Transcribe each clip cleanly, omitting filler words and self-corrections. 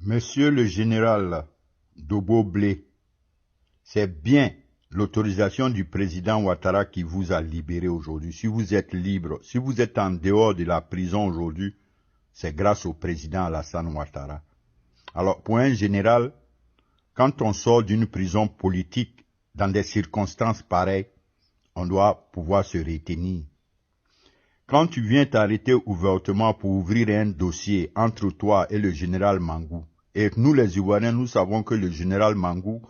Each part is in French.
Monsieur le général Dobo-Blé, c'est bien l'autorisation du président Ouattara qui vous a libéré aujourd'hui. Si vous êtes libre, si vous êtes en dehors de la prison aujourd'hui, c'est grâce au président Alassane Ouattara. Alors, pour un général, quand on sort d'une prison politique dans des circonstances pareilles, on doit pouvoir se retenir. Quand tu viens t'arrêter ouvertement pour ouvrir un dossier entre toi et le général Mangou, et nous les Ivoiriens, nous savons que le général Mangou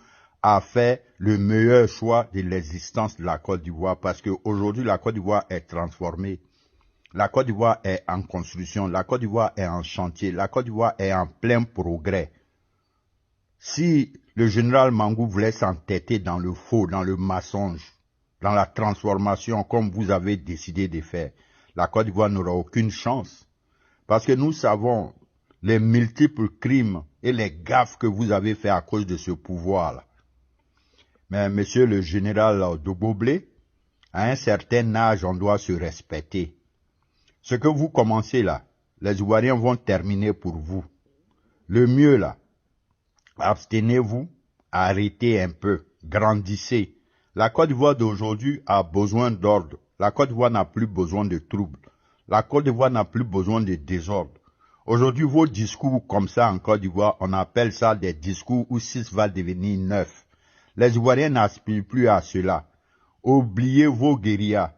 a fait le meilleur choix de l'existence de la Côte d'Ivoire parce qu'aujourd'hui la Côte d'Ivoire est transformée. La Côte d'Ivoire est en construction, la Côte d'Ivoire est en chantier, la Côte d'Ivoire est en plein progrès. Si le général Mangou voulait s'entêter dans le faux, dans le mensonge, dans la transformation comme vous avez décidé de faire, la Côte d'Ivoire n'aura aucune chance. Parce que nous savons les multiples crimes et les gaffes que vous avez fait à cause de ce pouvoir-là. Mais monsieur le général Dobo-Blé, à un certain âge, on doit se respecter. Ce que vous commencez là, les Ivoiriens vont terminer pour vous. Le mieux là, abstenez-vous, arrêtez un peu, grandissez. La Côte d'Ivoire d'aujourd'hui a besoin d'ordre. La Côte d'Ivoire n'a plus besoin de troubles. La Côte d'Ivoire n'a plus besoin de désordre. Aujourd'hui, vos discours comme ça en Côte d'Ivoire, on appelle ça des discours où 6 va devenir 9. Les Ivoiriens n'aspirent plus à cela. Oubliez vos guérillas.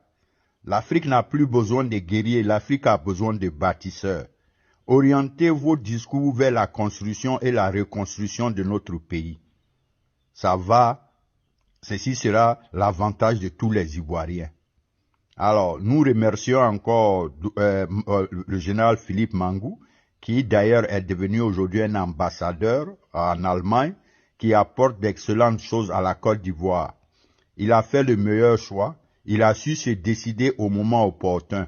L'Afrique n'a plus besoin de guerriers, l'Afrique a besoin de bâtisseurs. Orientez vos discours vers la construction et la reconstruction de notre pays. Ceci sera l'avantage de tous les Ivoiriens. Alors, nous remercions encore le général Philippe Mangou, qui d'ailleurs est devenu aujourd'hui un ambassadeur en Allemagne, qui apporte d'excellentes choses à la Côte d'Ivoire. Il a fait le meilleur choix, il a su se décider au moment opportun.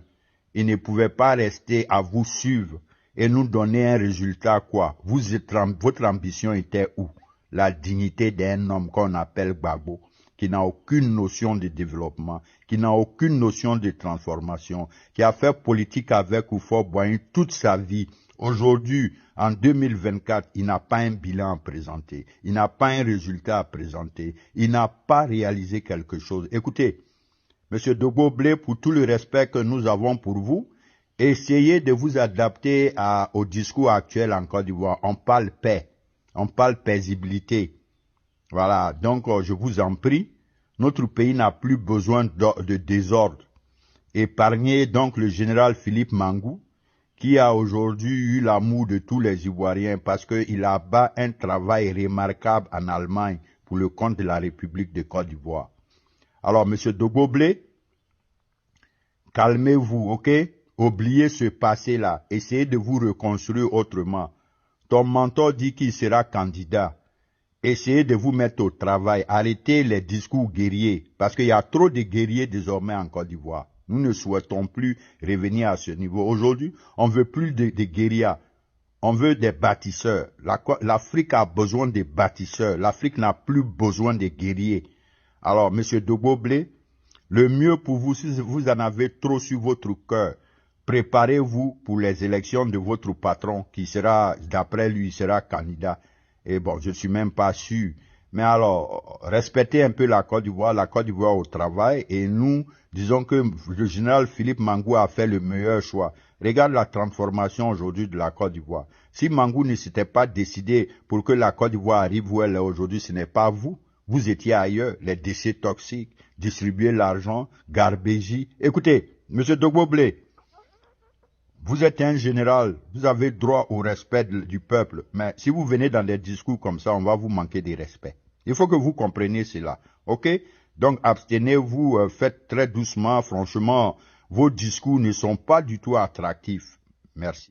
Il ne pouvait pas rester à vous suivre et nous donner un résultat quoi. Votre ambition était où? La dignité d'un homme qu'on appelle Gbagbo, qui n'a aucune notion de développement, qui n'a aucune notion de transformation, qui a fait politique avec Houphouët-Boigny toute sa vie. Aujourd'hui, en 2024, il n'a pas un bilan à présenter, il n'a pas un résultat à présenter, il n'a pas réalisé quelque chose. Écoutez, Monsieur Dobo-Blé, pour tout le respect que nous avons pour vous, essayez de vous adapter au discours actuel en Côte d'Ivoire. On parle paix, on parle paisibilité. Voilà, donc je vous en prie, notre pays n'a plus besoin de désordre. Épargnez donc le général Philippe Mangou, qui a aujourd'hui eu l'amour de tous les Ivoiriens parce qu'il abat un travail remarquable en Allemagne pour le compte de la République de Côte d'Ivoire. Alors, monsieur Dobo-Blé, calmez-vous, ok? Oubliez ce passé-là. Essayez de vous reconstruire autrement. Ton mentor dit qu'il sera candidat. Essayez de vous mettre au travail. Arrêtez les discours guerriers. Parce qu'il y a trop de guerriers désormais en Côte d'Ivoire. Nous ne souhaitons plus revenir à ce niveau. Aujourd'hui, on ne veut plus de guérillas. On veut des bâtisseurs. L'Afrique a besoin de bâtisseurs. L'Afrique n'a plus besoin de guerriers. Alors, monsieur Dobo-Blé, le mieux pour vous, si vous en avez trop sur votre cœur, préparez-vous pour les élections de votre patron qui sera, d'après lui, sera candidat. Et bon, je ne suis même pas sûr. Mais alors, respectez un peu la Côte d'Ivoire au travail et nous, disons que le général Philippe Mangou a fait le meilleur choix. Regarde la transformation aujourd'hui de la Côte d'Ivoire. Si Mangou ne s'était pas décidé pour que la Côte d'Ivoire arrive où elle est aujourd'hui, ce n'est pas vous. Vous étiez ailleurs, les déchets toxiques, distribuer l'argent, garbégie. Écoutez, monsieur Dobo-Blé, vous êtes un général, vous avez droit au respect du peuple, mais si vous venez dans des discours comme ça, on va vous manquer de respect. Il faut que vous compreniez cela, ok? Donc abstenez-vous, faites très doucement, franchement, vos discours ne sont pas du tout attractifs. Merci.